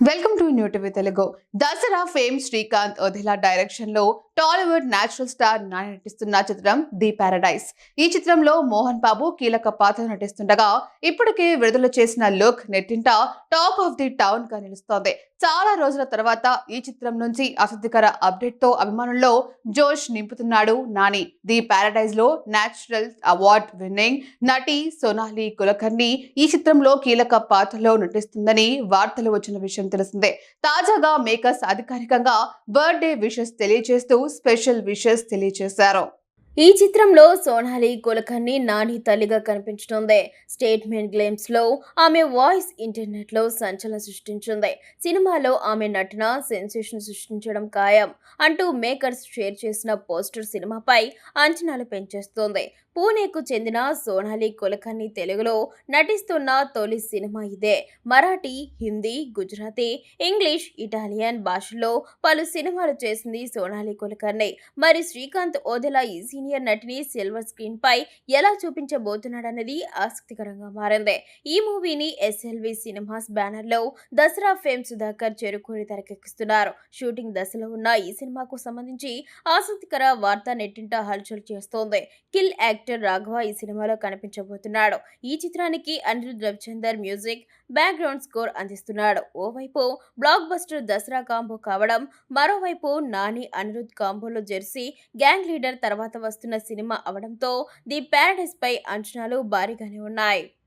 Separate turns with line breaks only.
Welcome to new TV Telugu. Dasara fame Srikanth Odela direction లో Tollywood natural star Nani నటిస్తున్న చిత్రం ది పారడైస్. ఈ చిత్రంలో మోహన్ బాబు కీలక పాత్ర నటిస్తుండగా ఇప్పటికే విడుదల చేసిన లుక్ నెట్టింట టాక్ ఆఫ్ ది టౌన్ గా నిలుస్తోంది. చాలా రోజుల తర్వాత ఈ చిత్రం నుంచి ఆసక్తికర అప్డేట్ తో అభిమానుల్లో జోష్ నింపుతున్నాడు నాని. ది పారడైస్ లో నేచురల్ అవార్డ్ విన్నింగ్ నటి సోనాలి కులకర్ణి ఈ చిత్రంలో కీలక పాత్రలో నటిస్తుందని వార్తలు వచ్చిన విషయం తెలిసిందే. తాజాగా మేకర్స్ అధికారికంగా బర్త్డే విషెస్ తెలియజేస్తూ స్పెషల్ విషెస్ తెలియజేశారు.
ఈ చిత్రంలో సోనాలి కులకర్ణి నాని తల్లిగా కనిపించనుంది. స్టేట్మెంట్ గ్లేమ్స్ లో ఆమె వాయిస్ ఇంటర్నెట్ లో సంచలనం సృష్టించింది. సినిమాలో ఆమె నటన సెన్సేషన్ సృష్టించడం ఖాయం అంటూ మేకర్స్ షేర్ చేసిన పోస్టర్ సినిమాపై అంచనాలు పెంచేస్తోంది. పూణేకు చెందిన సోనాలి కులకర్ణి తెలుగులో నటిస్తున్న తొలి సినిమా ఇదే. మరాఠీ, హిందీ, గుజరాతీ, ఇంగ్లీష్, ఇటాలియన్ భాషల్లో పలు సినిమాలు చేసింది సోనాలి కులకర్ణి. మరి శ్రీకాంత్ ఓదెలా ఈ సీనియర్ నటిని సిల్వర్ స్క్రీన్ పై ఎలా చూపించబోతున్నాడన్నది ఆసక్తికరంగా మారింది. ఈ మూవీని ఎస్ఎల్వి సినిమాస్ బ్యానర్ లో దసరా ఫేమ్ సుధాకర్ చెరుకూరి తెరకెక్కిస్తున్నారు. షూటింగ్ దశలో ఉన్న ఈ సినిమాకు సంబంధించి ఆసక్తికర వార్త నెట్టింట హల్చల్ చేస్తోంది. కిల్ యాక్టర్ రాఘవ ఈ సినిమాలో కనిపించబోతున్నాడు. ఈ చిత్రానికి Anirudh Ravichander music, background score అందిస్తున్నాడు. ఓవైపు బ్లాక్ బస్టర్ దసరా కాంబో కావడం, మరోవైపు నాని అనిరుద్ కాంబోలో జెర్సీ గ్యాంగ్ లీడర్ తర్వాత వస్తున్న సినిమా అవడంతో ది పారడైస్ పై అంచనాలు భారీగానే ఉన్నాయి.